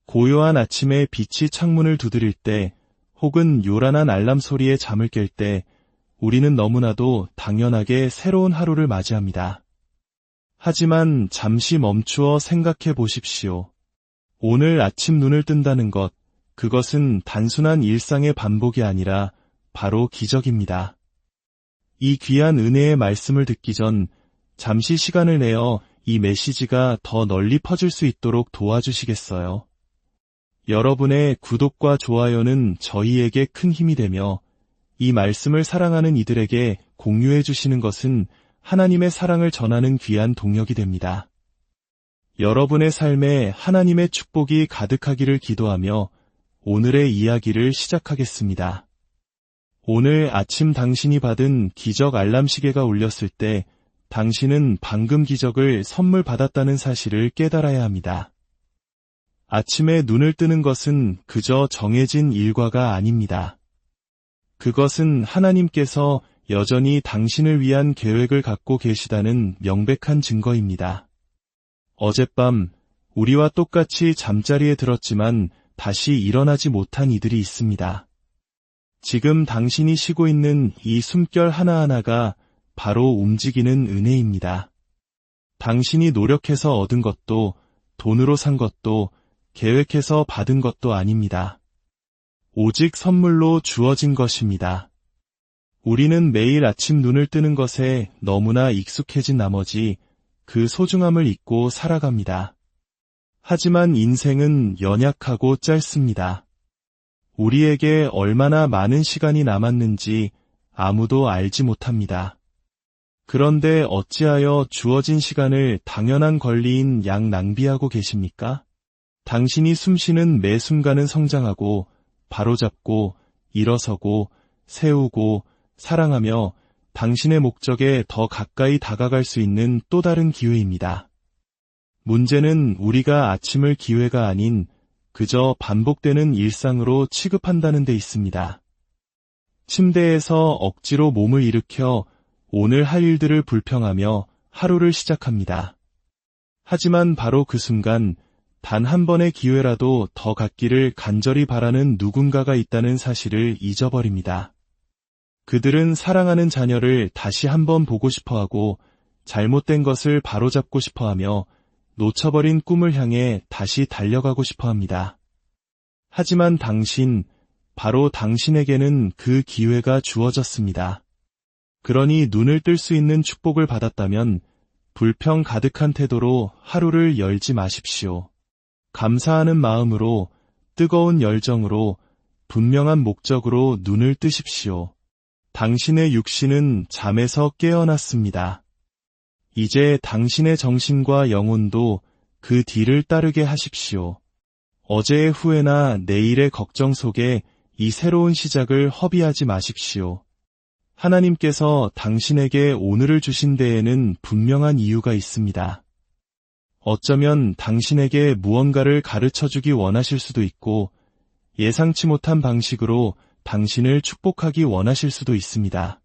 고요한 아침에 빛이 창문을 두드릴 때, 혹은 요란한 알람 소리에 잠을 깰 때, 우리는 너무나도 당연하게 새로운 하루를 맞이합니다. 하지만 잠시 멈추어 생각해 보십시오. 오늘 아침 눈을 뜬다는 것, 그것은 단순한 일상의 반복이 아니라 바로 기적입니다. 이 귀한 은혜의 말씀을 듣기 전 잠시 시간을 내어 이 메시지가 더 널리 퍼질 수 있도록 도와주시겠어요? 여러분의 구독과 좋아요는 저희에게 큰 힘이 되며 이 말씀을 사랑하는 이들에게 공유해 주시는 것은 하나님의 사랑을 전하는 귀한 동력이 됩니다. 여러분의 삶에 하나님의 축복이 가득하기를 기도하며 오늘의 이야기를 시작하겠습니다. 오늘 아침 당신이 받은 기적 알람 시계가 울렸을 때 당신은 방금 기적을 선물 받았다는 사실을 깨달아야 합니다. 아침에 눈을 뜨는 것은 그저 정해진 일과가 아닙니다. 그것은 하나님께서 여전히 당신을 위한 계획을 갖고 계시다는 명백한 증거입니다. 어젯밤 우리와 똑같이 잠자리에 들었지만 다시 일어나지 못한 이들이 있습니다. 지금 당신이 쉬고 있는 이 숨결 하나하나가 바로 움직이는 은혜입니다. 당신이 노력해서 얻은 것도, 돈으로 산 것도, 계획해서 받은 것도 아닙니다. 오직 선물로 주어진 것입니다. 우리는 매일 아침 눈을 뜨는 것에 너무나 익숙해진 나머지 그 소중함을 잊고 살아갑니다. 하지만 인생은 연약하고 짧습니다. 우리에게 얼마나 많은 시간이 남았는지 아무도 알지 못합니다. 그런데 어찌하여 주어진 시간을 당연한 권리인 양 낭비하고 계십니까? 당신이 숨쉬는 매 순간은 성장하고, 바로잡고, 일어서고, 세우고, 사랑하며 당신의 목적에 더 가까이 다가갈 수 있는 또 다른 기회입니다. 문제는 우리가 아침을 기회가 아닌 그저 반복되는 일상으로 취급한다는 데 있습니다. 침대에서 억지로 몸을 일으켜 오늘 할 일들을 불평하며 하루를 시작합니다. 하지만 바로 그 순간 단 한 번의 기회라도 더 갖기를 간절히 바라는 누군가가 있다는 사실을 잊어버립니다. 그들은 사랑하는 자녀를 다시 한번 보고 싶어하고 잘못된 것을 바로잡고 싶어하며 놓쳐버린 꿈을 향해 다시 달려가고 싶어합니다. 하지만 바로 당신에게는 그 기회가 주어졌습니다. 그러니 눈을 뜰 수 있는 축복을 받았다면 불평 가득한 태도로 하루를 열지 마십시오. 감사하는 마음으로, 뜨거운 열정으로, 분명한 목적으로 눈을 뜨십시오. 당신의 육신은 잠에서 깨어났습니다. 이제 당신의 정신과 영혼도 그 뒤를 따르게 하십시오. 어제의 후회나 내일의 걱정 속에 이 새로운 시작을 허비하지 마십시오. 하나님께서 당신에게 오늘을 주신 데에는 분명한 이유가 있습니다. 어쩌면 당신에게 무언가를 가르쳐주기 원하실 수도 있고 예상치 못한 방식으로 당신을 축복하기 원하실 수도 있습니다.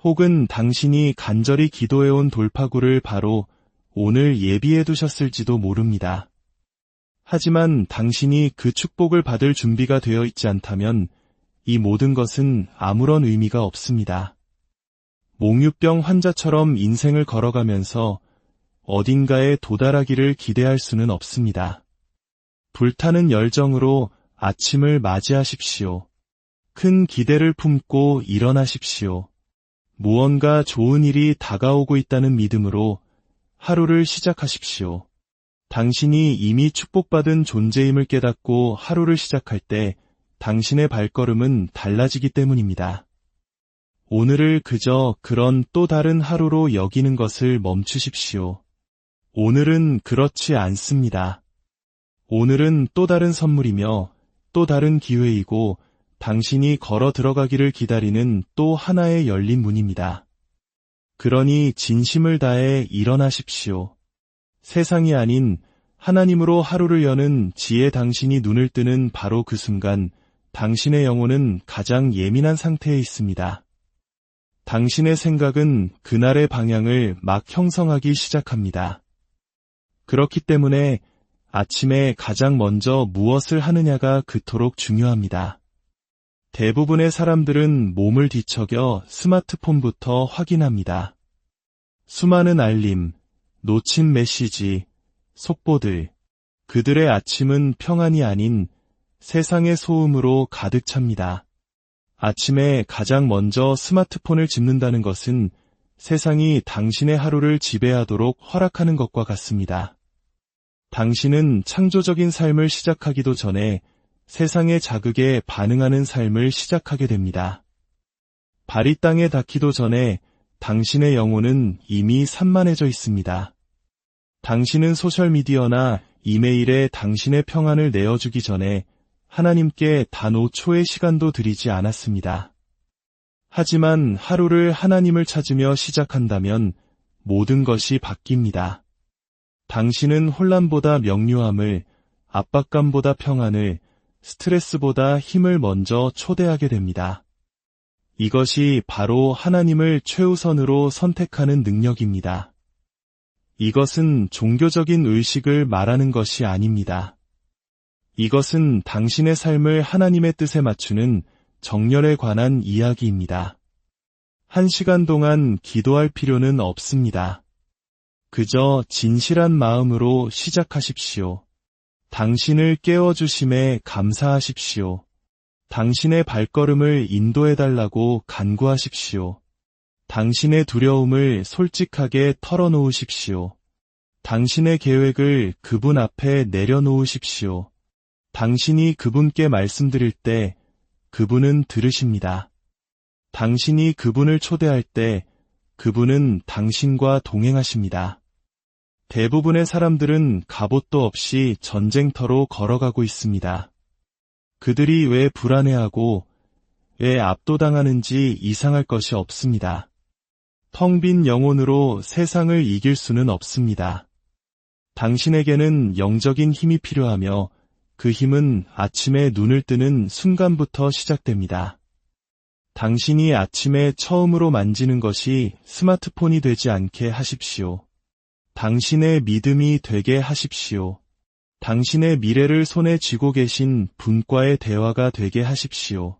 혹은 당신이 간절히 기도해온 돌파구를 바로 오늘 예비해 두셨을지도 모릅니다. 하지만 당신이 그 축복을 받을 준비가 되어 있지 않다면 이 모든 것은 아무런 의미가 없습니다. 몽유병 환자처럼 인생을 걸어가면서 어딘가에 도달하기를 기대할 수는 없습니다. 불타는 열정으로 아침을 맞이하십시오. 큰 기대를 품고 일어나십시오. 무언가 좋은 일이 다가오고 있다는 믿음으로 하루를 시작하십시오. 당신이 이미 축복받은 존재임을 깨닫고 하루를 시작할 때 당신의 발걸음은 달라지기 때문입니다. 오늘을 그저 그런 또 다른 하루로 여기는 것을 멈추십시오. 오늘은 그렇지 않습니다. 오늘은 또 다른 선물이며 또 다른 기회이고 당신이 걸어 들어가기를 기다리는 또 하나의 열린 문입니다. 그러니 진심을 다해 일어나십시오. 세상이 아닌 하나님으로 하루를 여는 지혜 당신이 눈을 뜨는 바로 그 순간 당신의 영혼은 가장 예민한 상태에 있습니다. 당신의 생각은 그날의 방향을 막 형성하기 시작합니다. 그렇기 때문에 아침에 가장 먼저 무엇을 하느냐가 그토록 중요합니다. 대부분의 사람들은 몸을 뒤척여 스마트폰부터 확인합니다. 수많은 알림, 놓친 메시지, 속보들. 그들의 아침은 평안이 아닌 세상의 소음으로 가득 찹니다. 아침에 가장 먼저 스마트폰을 집는다는 것은 세상이 당신의 하루를 지배하도록 허락하는 것과 같습니다. 당신은 창조적인 삶을 시작하기도 전에 세상의 자극에 반응하는 삶을 시작하게 됩니다. 발이 땅에 닿기도 전에 당신의 영혼은 이미 산만해져 있습니다. 당신은 소셜미디어나 이메일에 당신의 평안을 내어주기 전에 하나님께 단 5초의 시간도 들이지 않았습니다. 하지만 하루를 하나님을 찾으며 시작한다면 모든 것이 바뀝니다. 당신은 혼란보다 명료함을, 압박감보다 평안을, 스트레스보다 힘을 먼저 초대하게 됩니다. 이것이 바로 하나님을 최우선으로 선택하는 능력입니다. 이것은 종교적인 의식을 말하는 것이 아닙니다. 이것은 당신의 삶을 하나님의 뜻에 맞추는 정열에 관한 이야기입니다. 1시간 동안 기도할 필요는 없습니다. 그저 진실한 마음으로 시작하십시오. 당신을 깨워주심에 감사하십시오. 당신의 발걸음을 인도해달라고 간구하십시오. 당신의 두려움을 솔직하게 털어놓으십시오. 당신의 계획을 그분 앞에 내려놓으십시오. 당신이 그분께 말씀드릴 때 그분은 들으십니다. 당신이 그분을 초대할 때 그분은 당신과 동행하십니다. 대부분의 사람들은 갑옷도 없이 전쟁터로 걸어가고 있습니다. 그들이 왜 불안해하고 왜 압도당하는지 이상할 것이 없습니다. 텅 빈 영혼으로 세상을 이길 수는 없습니다. 당신에게는 영적인 힘이 필요하며 그 힘은 아침에 눈을 뜨는 순간부터 시작됩니다. 당신이 아침에 처음으로 만지는 것이 스마트폰이 되지 않게 하십시오. 당신의 믿음이 되게 하십시오. 당신의 미래를 손에 쥐고 계신 분과의 대화가 되게 하십시오.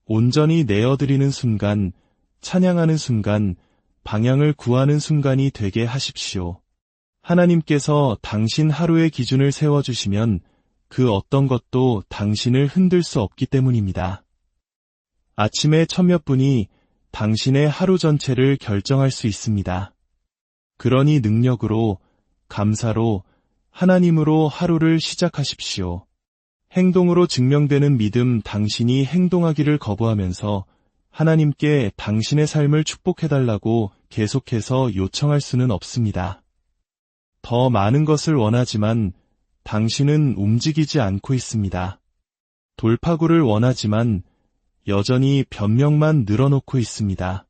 온전히 내어드리는 순간, 찬양하는 순간, 방향을 구하는 순간이 되게 하십시오. 하나님께서 당신 하루의 기준을 세워주시면 그 어떤 것도 당신을 흔들 수 없기 때문입니다. 아침에 천몇 분이 당신의 하루 전체를 결정할 수 있습니다. 그러니 능력으로, 감사로, 하나님으로 하루를 시작하십시오. 행동으로 증명되는 믿음 당신이 행동하기를 거부하면서 하나님께 당신의 삶을 축복해달라고 계속해서 요청할 수는 없습니다. 더 많은 것을 원하지만 당신은 움직이지 않고 있습니다. 돌파구를 원하지만 여전히 변명만 늘어놓고 있습니다.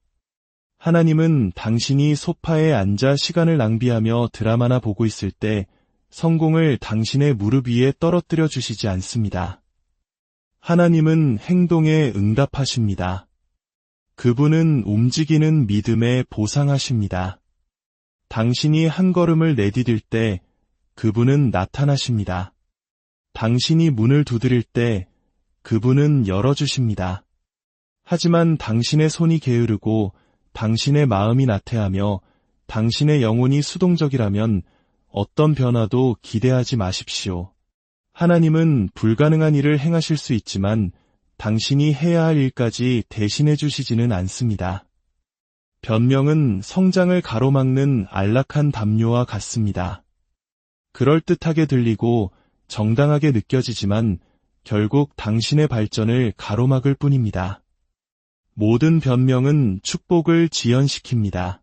하나님은 당신이 소파에 앉아 시간을 낭비하며 드라마나 보고 있을 때 성공을 당신의 무릎 위에 떨어뜨려 주시지 않습니다. 하나님은 행동에 응답하십니다. 그분은 움직이는 믿음에 보상하십니다. 당신이 한 걸음을 내디딜 때 그분은 나타나십니다. 당신이 문을 두드릴 때 그분은 열어주십니다. 하지만 당신의 손이 게으르고 당신의 마음이 나태하며 당신의 영혼이 수동적이라면 어떤 변화도 기대하지 마십시오. 하나님은 불가능한 일을 행하실 수 있지만 당신이 해야 할 일까지 대신해 주시지는 않습니다. 변명은 성장을 가로막는 안락한 담요와 같습니다. 그럴듯하게 들리고 정당하게 느껴지지만 결국 당신의 발전을 가로막을 뿐입니다. 모든 변명은 축복을 지연시킵니다.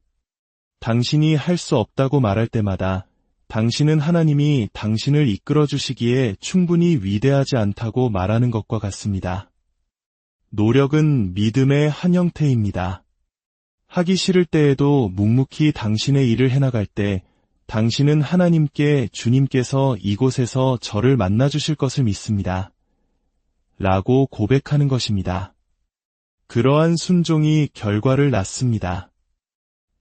당신이 할 수 없다고 말할 때마다 당신은 하나님이 당신을 이끌어 주시기에 충분히 위대하지 않다고 말하는 것과 같습니다. 노력은 믿음의 한 형태입니다. 하기 싫을 때에도 묵묵히 당신의 일을 해나갈 때 당신은 하나님께 주님께서 이곳에서 저를 만나주실 것을 믿습니다. 라고 고백하는 것입니다. 그러한 순종이 결과를 낳습니다.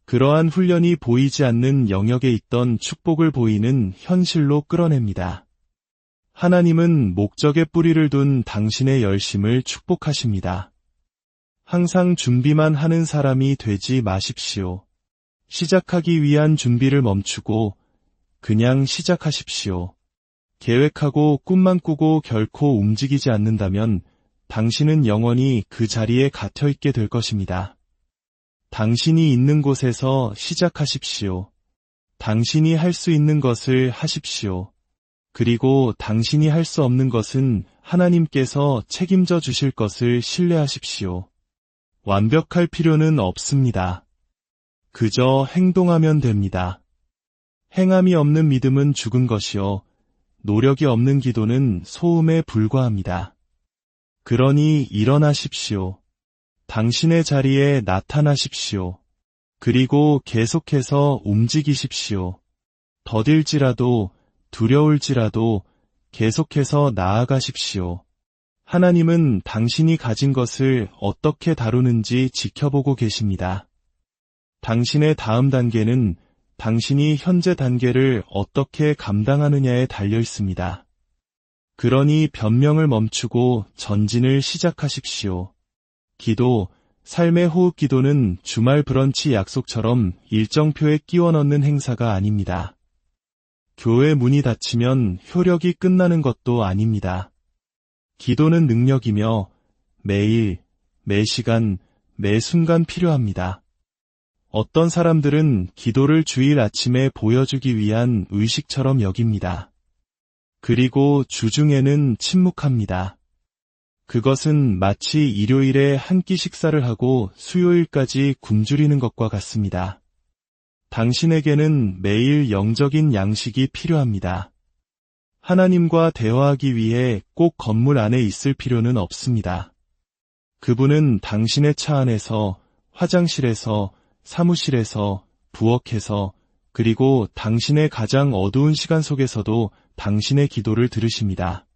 그러한 훈련이 보이지 않는 영역에 있던 축복을 보이는 현실로 끌어냅니다. 하나님은 목적에 뿌리를 둔 당신의 열심을 축복하십니다. 항상 준비만 하는 사람이 되지 마십시오. 시작하기 위한 준비를 멈추고 그냥 시작하십시오. 계획하고 꿈만 꾸고 결코 움직이지 않는다면 당신은 영원히 그 자리에 갇혀 있게 될 것입니다. 당신이 있는 곳에서 시작하십시오. 당신이 할 수 있는 것을 하십시오. 그리고 당신이 할 수 없는 것은 하나님께서 책임져 주실 것을 신뢰하십시오. 완벽할 필요는 없습니다. 그저 행동하면 됩니다. 행함이 없는 믿음은 죽은 것이요, 노력이 없는 기도는 소음에 불과합니다. 그러니 일어나십시오. 당신의 자리에 나타나십시오. 그리고 계속해서 움직이십시오. 더딜지라도, 두려울지라도 계속해서 나아가십시오. 하나님은 당신이 가진 것을 어떻게 다루는지 지켜보고 계십니다. 당신의 다음 단계는 당신이 현재 단계를 어떻게 감당하느냐에 달려 있습니다. 그러니 변명을 멈추고 전진을 시작하십시오. 기도, 삶의 호흡 기도는 주말 브런치 약속처럼 일정표에 끼워 넣는 행사가 아닙니다. 교회 문이 닫히면 효력이 끝나는 것도 아닙니다. 기도는 능력이며 매일, 매 시간, 매 순간 필요합니다. 어떤 사람들은 기도를 주일 아침에 보여주기 위한 의식처럼 여깁니다. 그리고 주중에는 침묵합니다. 그것은 마치 일요일에 한 끼 식사를 하고 수요일까지 굶주리는 것과 같습니다. 당신에게는 매일 영적인 양식이 필요합니다. 하나님과 대화하기 위해 꼭 건물 안에 있을 필요는 없습니다. 그분은 당신의 차 안에서, 화장실에서, 사무실에서, 부엌에서, 그리고 당신의 가장 어두운 시간 속에서도 당신의 기도를 들으십니다.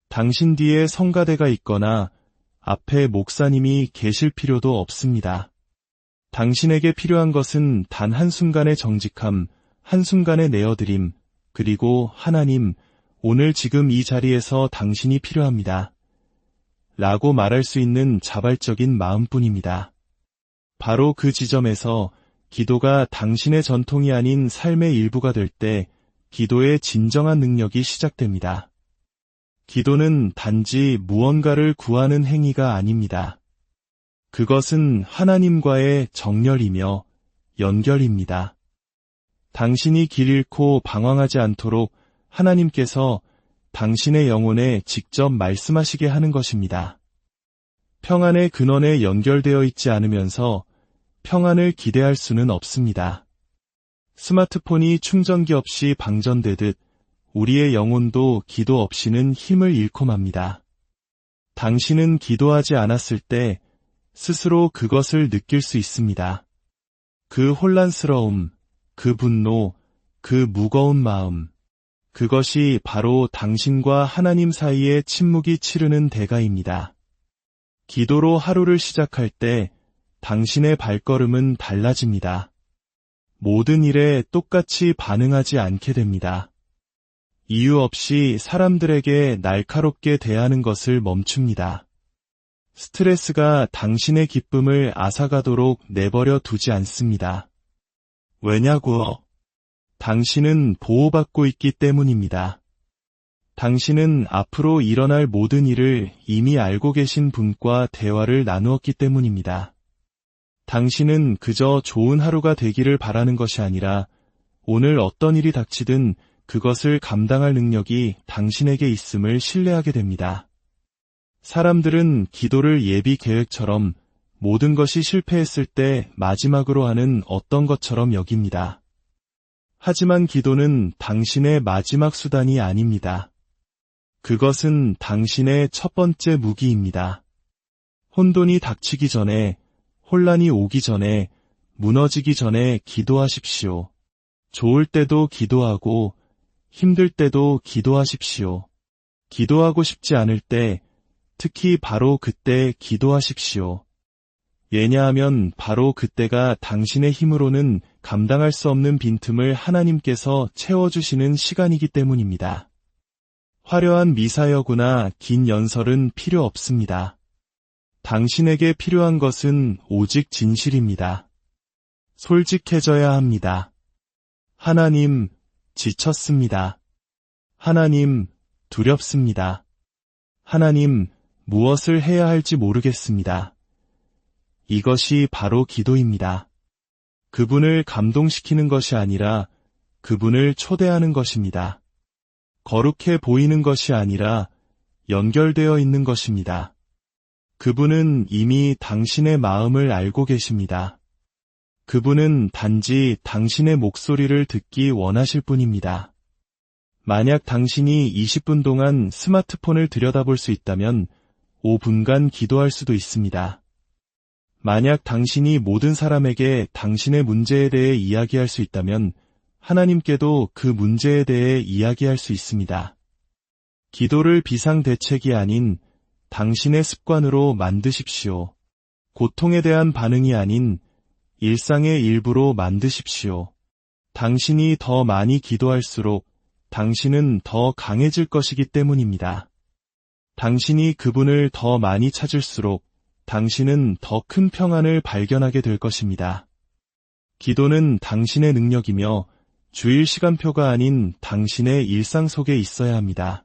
당신 뒤에 성가대가 있거나 앞에 목사님이 계실 필요도 없습니다. 당신에게 필요한 것은 단 한순간의 정직함, 한순간의 내어드림, 그리고 하나님, 오늘 지금 이 자리에서 당신이 필요합니다. 라고 말할 수 있는 자발적인 마음뿐입니다. 바로 그 지점에서 기도가 당신의 전통이 아닌 삶의 일부가 될 때 기도의 진정한 능력이 시작됩니다. 기도는 단지 무언가를 구하는 행위가 아닙니다. 그것은 하나님과의 정렬이며 연결입니다. 당신이 길 잃고 방황하지 않도록 하나님께서 당신의 영혼에 직접 말씀하시게 하는 것입니다. 평안의 근원에 연결되어 있지 않으면서 평안을 기대할 수는 없습니다. 스마트폰이 충전기 없이 방전되듯 우리의 영혼도 기도 없이는 힘을 잃고 맙니다. 당신은 기도하지 않았을 때 스스로 그것을 느낄 수 있습니다. 그 혼란스러움, 그 분노, 그 무거운 마음, 그것이 바로 당신과 하나님 사이의 침묵이 치르는 대가입니다. 기도로 하루를 시작할 때 당신의 발걸음은 달라집니다. 모든 일에 똑같이 반응하지 않게 됩니다. 이유 없이 사람들에게 날카롭게 대하는 것을 멈춥니다. 스트레스가 당신의 기쁨을 앗아가도록 내버려 두지 않습니다. 왜냐고? 당신은 보호받고 있기 때문입니다. 당신은 앞으로 일어날 모든 일을 이미 알고 계신 분과 대화를 나누었기 때문입니다. 당신은 그저 좋은 하루가 되기를 바라는 것이 아니라 오늘 어떤 일이 닥치든 그것을 감당할 능력이 당신에게 있음을 신뢰하게 됩니다. 사람들은 기도를 예비 계획처럼 모든 것이 실패했을 때 마지막으로 하는 어떤 것처럼 여깁니다. 하지만 기도는 당신의 마지막 수단이 아닙니다. 그것은 당신의 첫 번째 무기입니다. 혼돈이 닥치기 전에, 혼란이 오기 전에, 무너지기 전에 기도하십시오. 좋을 때도 기도하고, 힘들 때도 기도하십시오. 기도하고 싶지 않을 때, 특히 바로 그때 기도하십시오. 왜냐하면 바로 그때가 당신의 힘으로는 감당할 수 없는 빈틈을 하나님께서 채워주시는 시간이기 때문입니다. 화려한 미사여구나 긴 연설은 필요 없습니다. 당신에게 필요한 것은 오직 진실입니다. 솔직해져야 합니다. 하나님, 지쳤습니다. 하나님, 두렵습니다. 하나님, 무엇을 해야 할지 모르겠습니다. 이것이 바로 기도입니다. 그분을 감동시키는 것이 아니라 그분을 초대하는 것입니다. 거룩해 보이는 것이 아니라 연결되어 있는 것입니다. 그분은 이미 당신의 마음을 알고 계십니다. 그분은 단지 당신의 목소리를 듣기 원하실 뿐입니다. 만약 당신이 20분 동안 스마트폰을 들여다볼 수 있다면 5분간 기도할 수도 있습니다. 만약 당신이 모든 사람에게 당신의 문제에 대해 이야기할 수 있다면 하나님께도 그 문제에 대해 이야기할 수 있습니다. 기도를 비상대책이 아닌 당신의 습관으로 만드십시오. 고통에 대한 반응이 아닌 일상의 일부로 만드십시오. 당신이 더 많이 기도할수록 당신은 더 강해질 것이기 때문입니다. 당신이 그분을 더 많이 찾을수록 당신은 더 큰 평안을 발견하게 될 것입니다. 기도는 당신의 능력이며 주일 시간표가 아닌 당신의 일상 속에 있어야 합니다.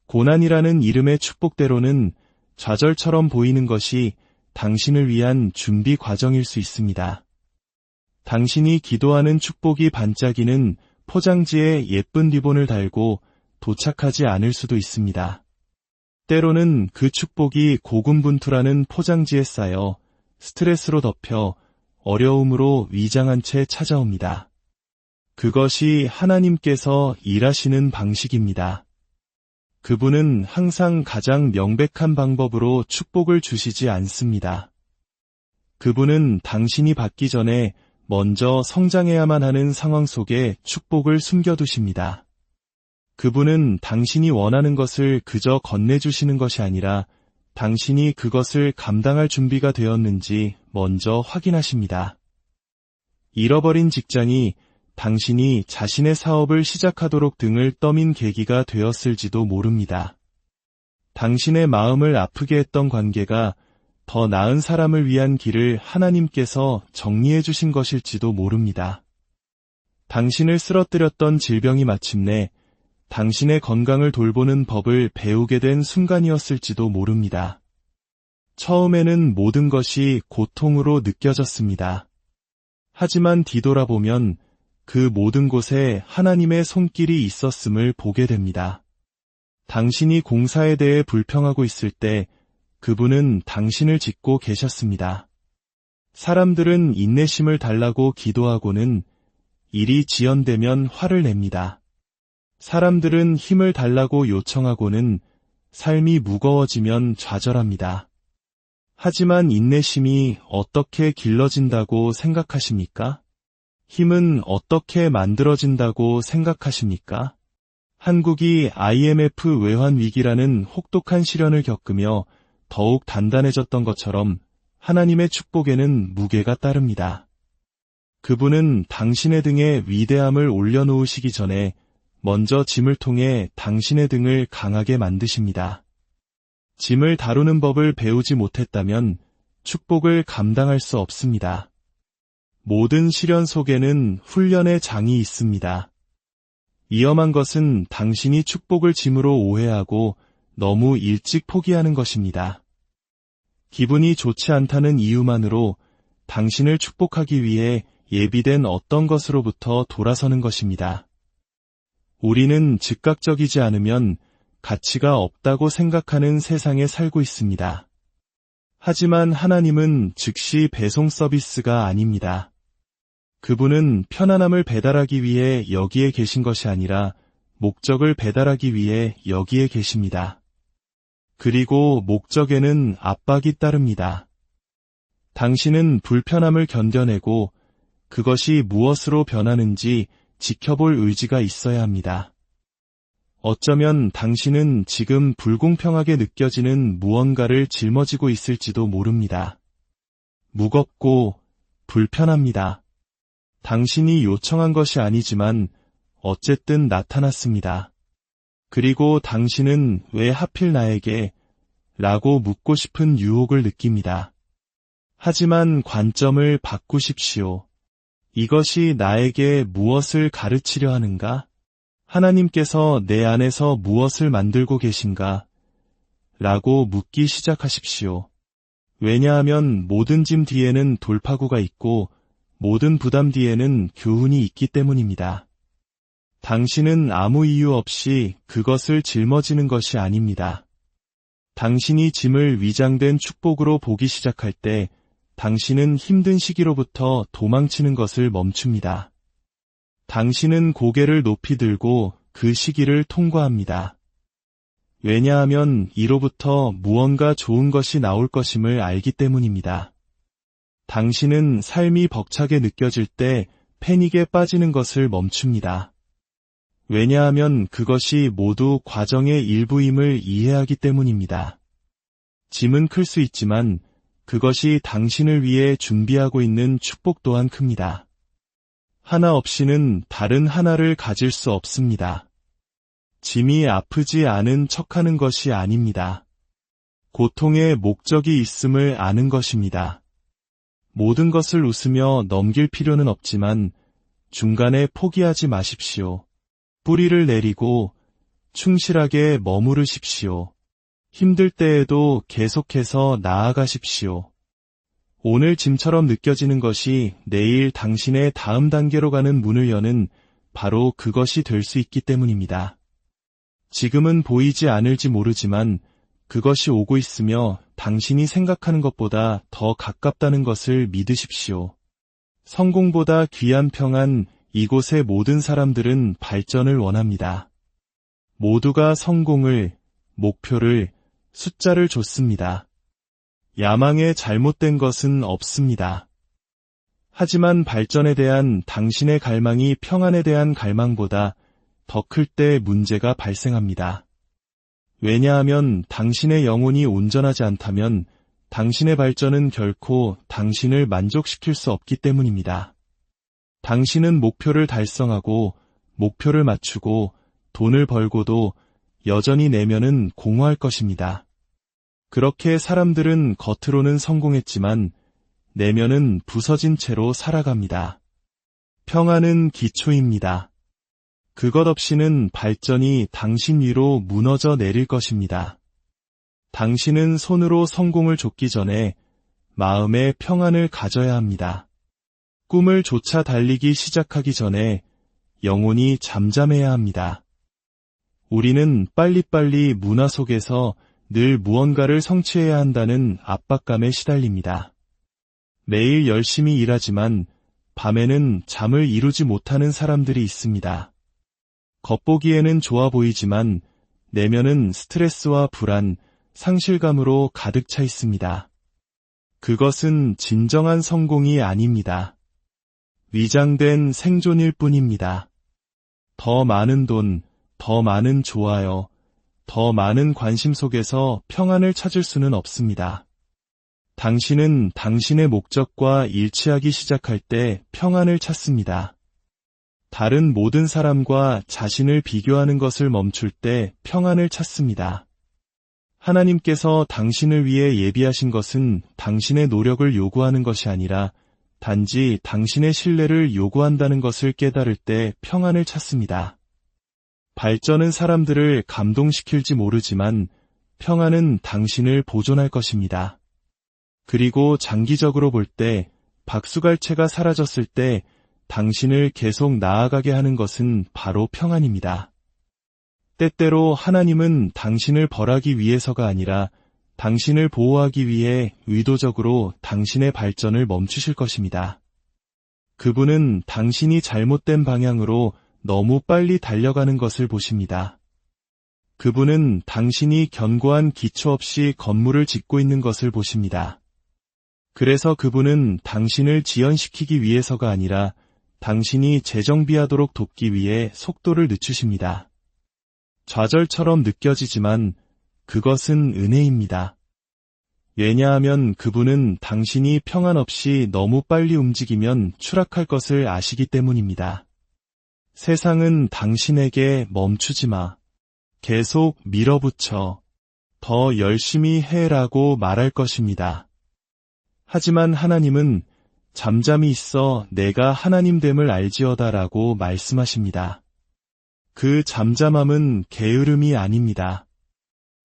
고난이라는 이름의 축복대로는 좌절처럼 보이는 것이 당신을 위한 준비 과정일 수 있습니다. 당신이 기도하는 축복이 반짝이는 포장지에 예쁜 리본을 달고 도착하지 않을 수도 있습니다. 때로는 그 축복이 고군분투라는 포장지에 쌓여 스트레스로 덮여 어려움으로 위장한 채 찾아옵니다. 그것이 하나님께서 일하시는 방식입니다. 그분은 항상 가장 명백한 방법으로 축복을 주시지 않습니다. 그분은 당신이 받기 전에 먼저 성장해야만 하는 상황 속에 축복을 숨겨두십니다. 그분은 당신이 원하는 것을 그저 건네주시는 것이 아니라 당신이 그것을 감당할 준비가 되었는지 먼저 확인하십니다. 잃어버린 직장이 당신이 자신의 사업을 시작하도록 등을 떠민 계기가 되었을지도 모릅니다. 당신의 마음을 아프게 했던 관계가 더 나은 사람을 위한 길을 하나님께서 정리해 주신 것일지도 모릅니다. 당신을 쓰러뜨렸던 질병이 마침내 당신의 건강을 돌보는 법을 배우게 된 순간이었을지도 모릅니다. 처음에는 모든 것이 고통으로 느껴졌습니다. 하지만 뒤돌아보면 그 모든 곳에 하나님의 손길이 있었음을 보게 됩니다. 당신이 공사에 대해 불평하고 있을 때 그분은 당신을 짓고 계셨습니다. 사람들은 인내심을 달라고 기도하고는 일이 지연되면 화를 냅니다. 사람들은 힘을 달라고 요청하고는 삶이 무거워지면 좌절합니다. 하지만 인내심이 어떻게 길러진다고 생각하십니까? 힘은 어떻게 만들어진다고 생각하십니까? 한국이 IMF 외환 위기라는 혹독한 시련을 겪으며 더욱 단단해졌던 것처럼 하나님의 축복에는 무게가 따릅니다. 그분은 당신의 등에 위대함을 올려놓으시기 전에 먼저 짐을 통해 당신의 등을 강하게 만드십니다. 짐을 다루는 법을 배우지 못했다면 축복을 감당할 수 없습니다. 모든 시련 속에는 훈련의 장이 있습니다. 위험한 것은 당신이 축복을 짐으로 오해하고 너무 일찍 포기하는 것입니다. 기분이 좋지 않다는 이유만으로 당신을 축복하기 위해 예비된 어떤 것으로부터 돌아서는 것입니다. 우리는 즉각적이지 않으면 가치가 없다고 생각하는 세상에 살고 있습니다. 하지만 하나님은 즉시 배송 서비스가 아닙니다. 그분은 편안함을 배달하기 위해 여기에 계신 것이 아니라 목적을 배달하기 위해 여기에 계십니다. 그리고 목적에는 압박이 따릅니다. 당신은 불편함을 견뎌내고 그것이 무엇으로 변하는지 지켜볼 의지가 있어야 합니다. 어쩌면 당신은 지금 불공평하게 느껴지는 무언가를 짊어지고 있을지도 모릅니다. 무겁고 불편합니다. 당신이 요청한 것이 아니지만 어쨌든 나타났습니다. 그리고 당신은 왜 하필 나에게? 라고 묻고 싶은 유혹을 느낍니다. 하지만 관점을 바꾸십시오. 이것이 나에게 무엇을 가르치려 하는가? 하나님께서 내 안에서 무엇을 만들고 계신가? 라고 묻기 시작하십시오. 왜냐하면 모든 짐 뒤에는 돌파구가 있고 모든 부담 뒤에는 교훈이 있기 때문입니다. 당신은 아무 이유 없이 그것을 짊어지는 것이 아닙니다. 당신이 짐을 위장된 축복으로 보기 시작할 때 당신은 힘든 시기로부터 도망치는 것을 멈춥니다. 당신은 고개를 높이 들고 그 시기를 통과합니다. 왜냐하면 이로부터 무언가 좋은 것이 나올 것임을 알기 때문입니다. 당신은 삶이 벅차게 느껴질 때 패닉에 빠지는 것을 멈춥니다. 왜냐하면 그것이 모두 과정의 일부임을 이해하기 때문입니다. 짐은 클 수 있지만 그것이 당신을 위해 준비하고 있는 축복 또한 큽니다. 하나 없이는 다른 하나를 가질 수 없습니다. 짐이 아프지 않은 척하는 것이 아닙니다. 고통에 목적이 있음을 아는 것입니다. 모든 것을 웃으며 넘길 필요는 없지만 중간에 포기하지 마십시오. 뿌리를 내리고 충실하게 머무르십시오. 힘들 때에도 계속해서 나아가십시오. 오늘 짐처럼 느껴지는 것이 내일 당신의 다음 단계로 가는 문을 여는 바로 그것이 될 수 있기 때문입니다. 지금은 보이지 않을지 모르지만 그것이 오고 있으며 당신이 생각하는 것보다 더 가깝다는 것을 믿으십시오. 성공보다 귀한 평안, 이곳의 모든 사람들은 발전을 원합니다. 모두가 성공을, 목표를, 숫자를 줬습니다. 야망에 잘못된 것은 없습니다. 하지만 발전에 대한 당신의 갈망이 평안에 대한 갈망보다 더 클 때 문제가 발생합니다. 왜냐하면 당신의 영혼이 온전하지 않다면 당신의 발전은 결코 당신을 만족시킬 수 없기 때문입니다. 당신은 목표를 달성하고 목표를 맞추고 돈을 벌고도 여전히 내면은 공허할 것입니다. 그렇게 사람들은 겉으로는 성공했지만 내면은 부서진 채로 살아갑니다. 평안은 기초입니다. 그것 없이는 발전이 당신 위로 무너져 내릴 것입니다. 당신은 손으로 성공을 좇기 전에 마음의 평안을 가져야 합니다. 꿈을 쫓아 달리기 시작하기 전에 영혼이 잠잠해야 합니다. 우리는 빨리빨리 문화 속에서 늘 무언가를 성취해야 한다는 압박감에 시달립니다. 매일 열심히 일하지만 밤에는 잠을 이루지 못하는 사람들이 있습니다. 겉보기에는 좋아 보이지만 내면은 스트레스와 불안, 상실감으로 가득 차 있습니다. 그것은 진정한 성공이 아닙니다. 위장된 생존일 뿐입니다. 더 많은 돈, 더 많은 좋아요, 더 많은 관심 속에서 평안을 찾을 수는 없습니다. 당신은 당신의 목적과 일치하기 시작할 때 평안을 찾습니다. 다른 모든 사람과 자신을 비교하는 것을 멈출 때 평안을 찾습니다. 하나님께서 당신을 위해 예비하신 것은 당신의 노력을 요구하는 것이 아니라 단지 당신의 신뢰를 요구한다는 것을 깨달을 때 평안을 찾습니다. 발전은 사람들을 감동시킬지 모르지만 평안은 당신을 보존할 것입니다. 그리고 장기적으로 볼 때 박수갈채가 사라졌을 때 당신을 계속 나아가게 하는 것은 바로 평안입니다. 때때로 하나님은 당신을 벌하기 위해서가 아니라 당신을 보호하기 위해 의도적으로 당신의 발전을 멈추실 것입니다. 그분은 당신이 잘못된 방향으로 너무 빨리 달려가는 것을 보십니다. 그분은 당신이 견고한 기초 없이 건물을 짓고 있는 것을 보십니다. 그래서 그분은 당신을 지연시키기 위해서가 아니라 당신이 재정비하도록 돕기 위해 속도를 늦추십니다. 좌절처럼 느껴지지만 그것은 은혜입니다. 왜냐하면 그분은 당신이 평안 없이 너무 빨리 움직이면 추락할 것을 아시기 때문입니다. 세상은 당신에게 멈추지 마. 계속 밀어붙여 더 열심히 해라고 말할 것입니다. 하지만 하나님은 잠잠히 있어 내가 하나님됨을 알지어다라고 말씀하십니다. 그 잠잠함은 게으름이 아닙니다.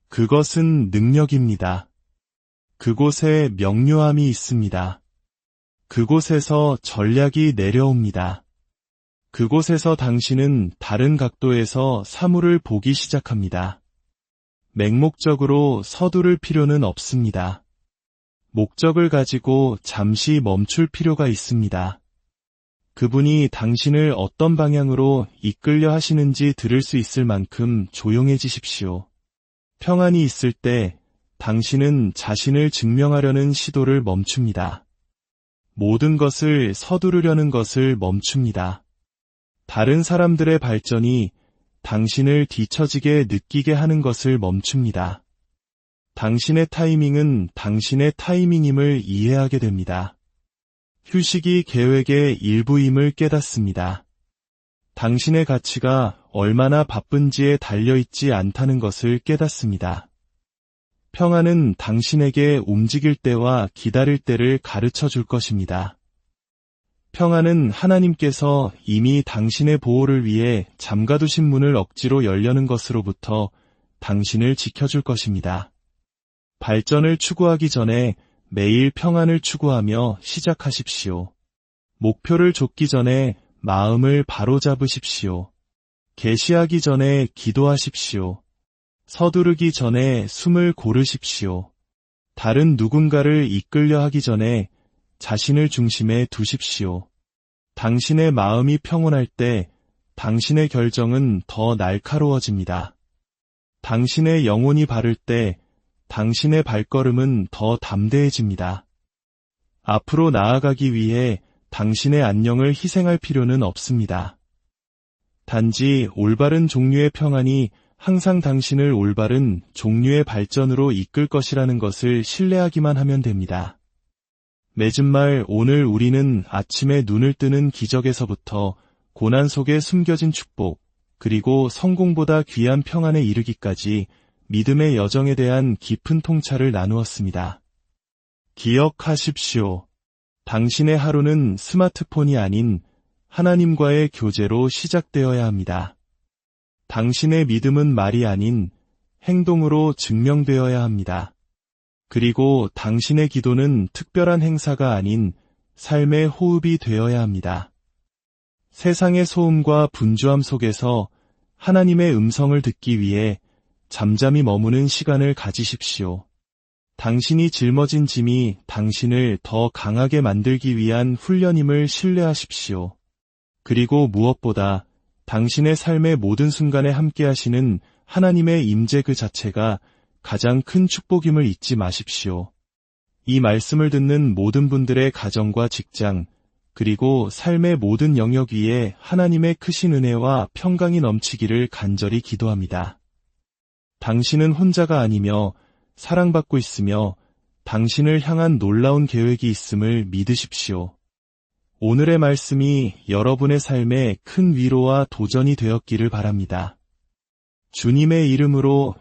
그것은 능력입니다. 그곳에 명료함이 있습니다. 그곳에서 전략이 내려옵니다. 그곳에서 당신은 다른 각도에서 사물을 보기 시작합니다. 맹목적으로 서두를 필요는 없습니다. 목적을 가지고 잠시 멈출 필요가 있습니다. 그분이 당신을 어떤 방향으로 이끌려 하시는지 들을 수 있을 만큼 조용해지십시오. 평안이 있을 때 당신은 자신을 증명하려는 시도를 멈춥니다. 모든 것을 서두르려는 것을 멈춥니다. 다른 사람들의 발전이 당신을 뒤처지게 느끼게 하는 것을 멈춥니다. 당신의 타이밍은 당신의 타이밍임을 이해하게 됩니다. 휴식이 계획의 일부임을 깨닫습니다. 당신의 가치가 얼마나 바쁜지에 달려있지 않다는 것을 깨닫습니다. 평안은 당신에게 움직일 때와 기다릴 때를 가르쳐 줄 것입니다. 평안은 하나님께서 이미 당신의 보호를 위해 잠가두신 문을 억지로 열려는 것으로부터 당신을 지켜줄 것입니다. 발전을 추구하기 전에 매일 평안을 추구하며 시작하십시오. 목표를 좇기 전에 마음을 바로잡으십시오. 계시하기 전에 기도하십시오. 서두르기 전에 숨을 고르십시오. 다른 누군가를 이끌려 하기 전에 자신을 중심에 두십시오. 당신의 마음이 평온할 때 당신의 결정은 더 날카로워집니다. 당신의 영혼이 바를 때 당신의 발걸음은 더 담대해집니다. 앞으로 나아가기 위해 당신의 안녕을 희생할 필요는 없습니다. 단지 올바른 종류의 평안이 항상 당신을 올바른 종류의 발전으로 이끌 것이라는 것을 신뢰하기만 하면 됩니다. 맺은 말 오늘 우리는 아침에 눈을 뜨는 기적에서부터 고난 속에 숨겨진 축복, 그리고 성공보다 귀한 평안에 이르기까지 믿음의 여정에 대한 깊은 통찰을 나누었습니다. 기억하십시오. 당신의 하루는 스마트폰이 아닌 하나님과의 교제로 시작되어야 합니다. 당신의 믿음은 말이 아닌 행동으로 증명되어야 합니다. 그리고 당신의 기도는 특별한 행사가 아닌 삶의 호흡이 되어야 합니다. 세상의 소음과 분주함 속에서 하나님의 음성을 듣기 위해 잠잠히 머무는 시간을 가지십시오. 당신이 짊어진 짐이 당신을 더 강하게 만들기 위한 훈련임을 신뢰하십시오. 그리고 무엇보다 당신의 삶의 모든 순간에 함께하시는 하나님의 임재 그 자체가 가장 큰 축복임을 잊지 마십시오. 이 말씀을 듣는 모든 분들의 가정과 직장, 그리고 삶의 모든 영역 위에 하나님의 크신 은혜와 평강이 넘치기를 간절히 기도합니다. 당신은 혼자가 아니며 사랑받고 있으며 당신을 향한 놀라운 계획이 있음을 믿으십시오. 오늘의 말씀이 여러분의 삶에 큰 위로와 도전이 되었기를 바랍니다. 주님의 이름으로